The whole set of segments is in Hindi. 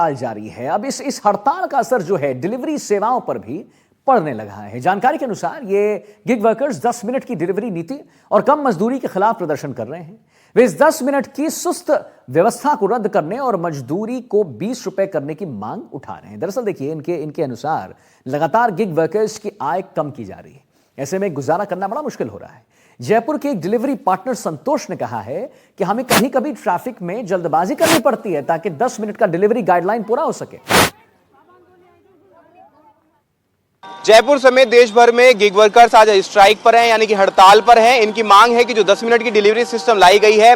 हड़ताल जारी है। अब इस हड़ताल का असर जो है डिलीवरी सेवाओं पर भी पड़ने लगा है। जानकारी के अनुसार ये गिग वर्कर्स 10 मिनट की डिलीवरी नीति और कम मजदूरी के खिलाफ प्रदर्शन कर रहे हैं। वे इस 10 मिनट की सुस्त व्यवस्था को रद्द करने और मजदूरी को 20 रुपए करने की मांग उठा रहे हैं। दरअसल देखिए, इनके अनुसार लगातार गिग वर्कर्स की आय कम की जा रही है। ऐसे में गुजारा करना बड़ा मुश्किल हो रहा है। जयपुर के एक डिलीवरी पार्टनर संतोष ने कहा है कि हमें कभी कभी ट्रैफिक में जल्दबाजी करनी पड़ती है ताकि 10 मिनट का डिलीवरी गाइडलाइन पूरा हो सके। जयपुर समेत देश भर में गिग वर्कर्स आज स्ट्राइक पर हैं, यानी कि हड़ताल पर हैं। इनकी मांग है कि जो 10 मिनट की डिलीवरी सिस्टम लाई गई है,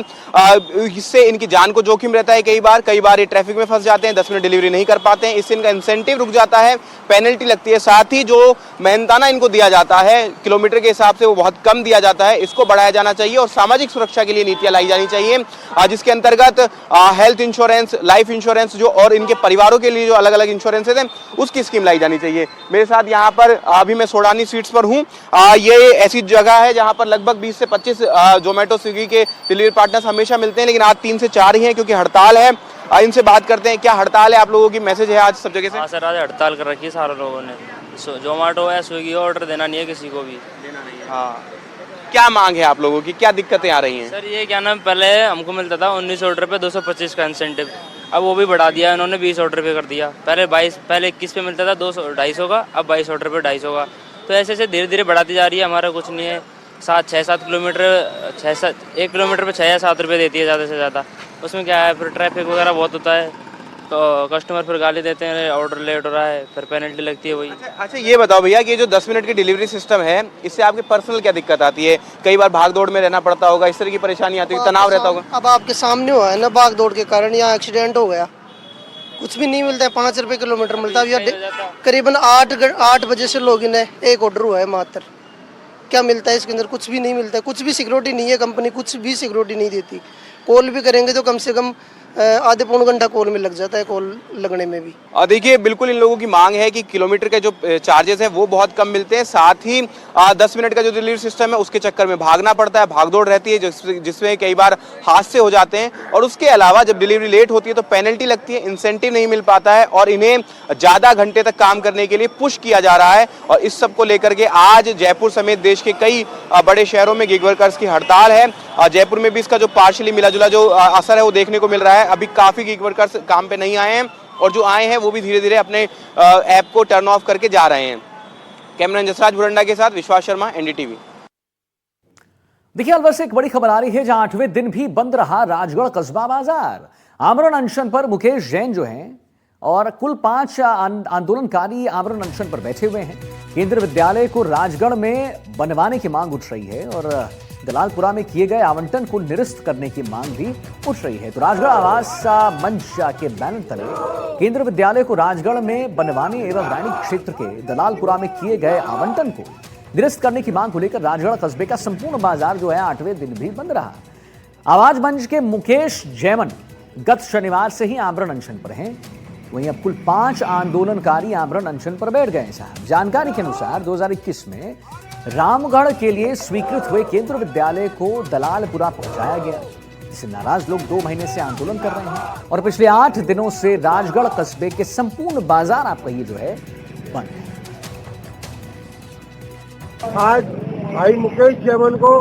इससे इनकी जान को जोखिम रहता है। कई बार ये ट्रैफिक में फंस जाते हैं, 10 मिनट डिलीवरी नहीं कर पाते हैं। इससे इनका इंसेंटिव रुक जाता है, पेनल्टी लगती है। साथ ही जो मेहनताना इनको दिया जाता है किलोमीटर के हिसाब से, वो बहुत कम दिया जाता है। इसको बढ़ाया जाना चाहिए और सामाजिक सुरक्षा के लिए नीतियां लाई जानी चाहिए, जिसके अंतर्गत हेल्थ इंश्योरेंस, लाइफ इंश्योरेंस जो और इनके परिवारों के लिए जो अलग अलग इंश्योरेंसेज हैं, उसकी स्कीम लाई जानी चाहिए। मेरे साथ यहाँ पर अभी मैं सोडानी स्वीट्स पर हूँ। ये ऐसी जगह है जहाँ पर लगभग 20 से 25 जोमेटो स्विगी के डिलीवरी पार्टनर्स हमेशा मिलते हैं, लेकिन आज 3 से 4 ही हैं क्योंकि हड़ताल है। इनसे बात करते हैं, क्या हड़ताल है आप लोगों की? मैसेज है आज सब जगह से? हाँ सर, आज हड़ताल कर रखी है सारे लोगों ने। जोमेटो है, स्विगी, ऑर्डर देना नहीं है किसी को भी। देना नहीं है। हाँ, क्या मांग है आप लोगों की? क्या दिक्कतें आ रही हैं? सर ये क्या नाम, पहले हमको मिलता था 19 ऑर्डर पे 225 का इंसेंटिव, अब वो भी बढ़ा दिया इन्होंने, 20 ऑर्डर पे कर दिया। पहले 21 पे मिलता था 250 का, अब 22 ऑर्डर पे 250 का। तो ऐसे ऐसे धीरे धीरे बढ़ाती जा रही है। हमारा कुछ नहीं है, 6-7 किलोमीटर 1 किलोमीटर पे 6 या 7 रुपये देती है ज़्यादा से ज़्यादा। उसमें क्या है, फिर ट्रैफिक वगैरह बहुत होता है तो कस्टमर फिर गाली देते हैं, ऑर्डर लेट हो रहा है, फिर पेनल्टी लगती है वही। अच्छा, ये बताओ भैया कि ये जो 10 मिनट की डिलीवरी सिस्टम है, इससे आपके पर्सनल क्या दिक्कत आती है? कई बार भाग दौड़ में रहना पड़ता होगा, इस तरह की परेशानी आती है, तनाव रहता होगा? अब आपके सामने हुआ है ना, भाग दौड़ के कारण यहाँ एक्सीडेंट हो गया, कुछ भी नहीं मिलता है। 5 रुपये किलोमीटर मिलता है। करीबन 8 बजे से लॉगिन है, एक ऑर्डर हुआ है मात्र। क्या मिलता है इसके अंदर? कुछ भी नहीं मिलता है, कुछ भी सिक्योरिटी नहीं है। कंपनी कुछ भी सिक्योरिटी नहीं देती। कॉल भी करेंगे तो कम से कम आधे पौन घंटा कॉल में लग जाता है, कॉल लगने में भी। देखिए, बिल्कुल इन लोगों की मांग है कि किलोमीटर के जो चार्जेस हैं वो बहुत कम मिलते हैं। साथ ही 10 मिनट का जो डिलीवरी सिस्टम है उसके चक्कर में भागना पड़ता है, भागदौड़ रहती है, जिसमें कई बार हादसे हो जाते हैं। और उसके अलावा जब डिलीवरी लेट होती है तो पेनल्टी लगती है, इंसेंटिव नहीं मिल पाता है और इन्हें ज़्यादा घंटे तक काम करने के लिए पुश किया जा रहा है। और इस सब को लेकर के आज जयपुर समेत देश के कई बड़े शहरों में गिग वर्कर्स की हड़ताल है। जयपुर में भी इसका जो पार्शली मिला जुला जो असर है वो देखने को मिल रहा है। अभी काफ़ी गिग वर्कर्स काम पे नहीं आए हैं और जो आए हैं वो भी धीरे धीरे अपने ऐप को टर्न ऑफ करके जा रहे हैं। कैमरामैन जसराज भुरंडा के साथ विश्वास शर्मा, एनडीटीवी। देखिए, अलवर से एक बड़ी खबर आ रही है, जहां 8वें दिन भी बंद रहा राजगढ़ कस्बा बाजार। आमरण अनशन पर मुकेश जैन जो हैं और कुल 5 आंदोलनकारी आमरण अनशन पर बैठे हुए हैं। केंद्रीय विद्यालय को राजगढ़ में बनवाने की मांग उठ रही है और दलालपुरा में किए गए आवंटन को निरस्त करने की मांग भी उठ रही है। तो राजगढ़ आवास मंच के बैनर तले केंद्रीय विद्यालय को राजगढ़ में बनवाने एवं रानी क्षेत्र के दलालपुरा में किए गए आवंटन को निरस्त करने की मांग को लेकर राजगढ़ कस्बे का संपूर्ण बाजार जो है 8वें दिन भी बंद रहा। आवाज मंच के मुकेश जैमन गत शनिवार से ही आमरण अनशन पर हैं। वहीं अब कुल 5 आंदोलनकारी आमरण अनशन पर बैठ गए साहब। जानकारी के अनुसार 2021 में रामगढ़ के लिए स्वीकृत हुए केंद्रीय विद्यालय को दलालपुरा पहुंचाया गया, जिससे नाराज लोग 2 महीने से आंदोलन कर रहे हैं और पिछले 8 दिनों से राजगढ़ कस्बे के संपूर्ण बाजार आप कहिए जो है बंद है। आज भाई मुकेश जैमन को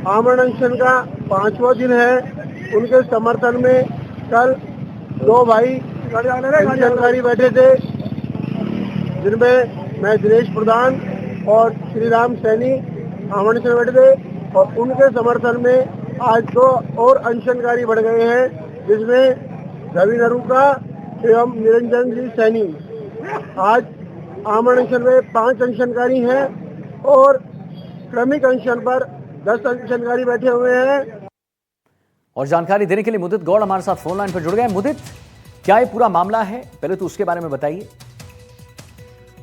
आमरण अनशन का 5वां दिन है। उनके समर्थन में कल 2 भाई आंदोलनकारी बैठे थे, जिनमें मैं दिनेश प्रधान और श्री राम सैनी आमरण अनशन बैठे थे। और उनके समर्थन में आज 2 और अनशनकारी बढ़ गए हैं, जिसमें रवि नरूका एवं निरंजन जी सैनी। आज आमरण अनशन में 5 अनशनकारी हैं और क्रमिक अनशन पर 10 अनशनकारी बैठे हुए हैं। और जानकारी देने के लिए मुदित गौड़ हमारे साथ फोन लाइन पर जुड़ गए। मुदित, क्या ये पूरा मामला है, पहले तो उसके बारे में बताइए।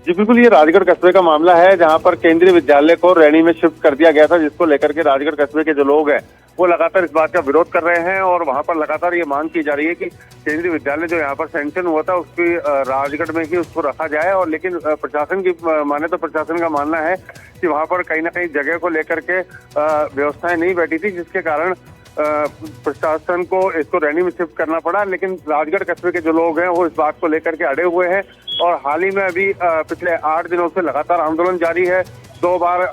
जी बिल्कुल, ये राजगढ़ कस्बे का मामला है, जहां पर केंद्रीय विद्यालय को रैनी में शिफ्ट कर दिया गया था, जिसको लेकर के राजगढ़ कस्बे के जो लोग हैं वो लगातार इस बात का विरोध कर रहे हैं। और वहां पर लगातार ये मांग की जा रही है कि केंद्रीय विद्यालय जो यहाँ पर सैंक्शन हुआ था उसकी राजगढ़ में ही उसको रखा जाए। और लेकिन प्रशासन की माने तो प्रशासन का मानना है कि वहां पर कहीं ना कहीं जगह को लेकर के व्यवस्थाएं नहीं बैठी थी, जिसके कारण प्रशासन को इसको रैनी में शिफ्ट करना पड़ा, लेकिन राजगढ़ कस्बे के जो लोग हैं वो इस बात को लेकर के अड़े हुए हैं और हाल ही में अभी पिछले 8 दिनों से लगातार आंदोलन जारी है। 2 बार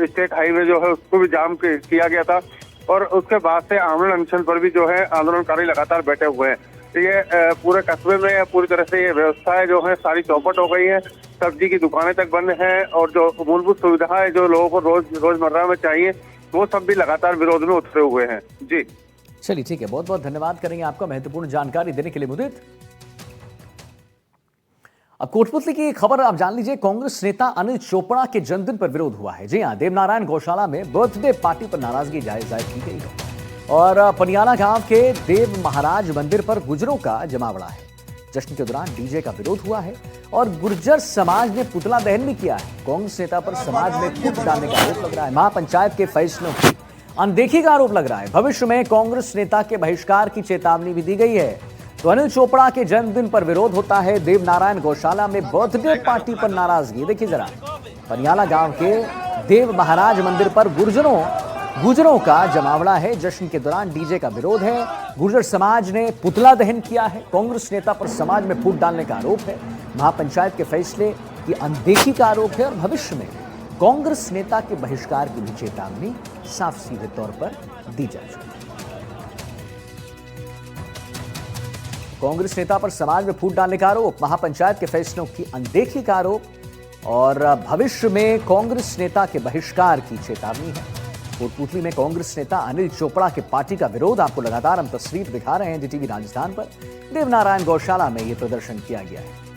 स्टेट हाईवे जो है उसको भी जाम किया गया था और उसके बाद से आमरण अनशन पर भी जो है आंदोलनकारी लगातार बैठे हुए हैं। तो ये पूरे कस्बे में पूरी तरह से ये व्यवस्थाएं जो है सारी चौपट हो गई है। सब्जी की दुकानें तक बंद हैं और जो मूलभूत सुविधाएं जो लोगों को रोजमर्रा में चाहिए वो सब भी लगातार विरोध में उतरे हुए हैं। जी चलिए ठीक है, बहुत बहुत धन्यवाद करेंगे आपका महत्वपूर्ण जानकारी देने के लिए मुदित। अब कोटपुतली की खबर आप जान लीजिए। कांग्रेस नेता अनिल चोपड़ा के जन्मदिन पर विरोध हुआ है। जी हां, देवनारायण गौशाला में बर्थडे पार्टी पर नाराजगी जाहिर की गई है और पनियाला गांव के देव महाराज मंदिर पर गुर्जरों का जमावड़ा है। जश्न के दौरान डीजे का विरोध हुआ है और गुर्जर समाज ने पुतला दहन भी किया है। कांग्रेस नेता पर समाज में फूट डालने का आरोप लग रहा है। महापंचायत के फैसलों की अनदेखी का आरोप लग रहा है। भविष्य में कांग्रेस नेता के बहिष्कार की चेतावनी भी दी गई है। तो अनिल चोपड़ा के जन्मदिन पर विरोध होता है। देवनारायण गौशाला में बर्थडे पार्टी पर नाराजगी देखिए जरा। पनियाला गांव के देव महाराज मंदिर पर गुर्जरों का जमावड़ा है। जश्न के दौरान डीजे का विरोध है। गुर्जर समाज ने पुतला दहन किया है। कांग्रेस नेता पर समाज में फूट डालने का आरोप है। महापंचायत के फैसले की अनदेखी का आरोप है और भविष्य में कांग्रेस नेता के बहिष्कार की भी चेतावनी साफ सीधे तौर पर दी जा चुकी है। कांग्रेस नेता पर समाज में फूट डालने का आरोप, महापंचायत के फैसलों की अनदेखी का आरोप और भविष्य में कांग्रेस नेता के बहिष्कार की चेतावनी है। कोटपुतली में कांग्रेस नेता अनिल चोपड़ा के पार्टी का विरोध आपको लगातार हम तस्वीर दिखा रहे हैं डीटीवी राजस्थान पर। देवनारायण गौशाला में यह प्रदर्शन किया गया है।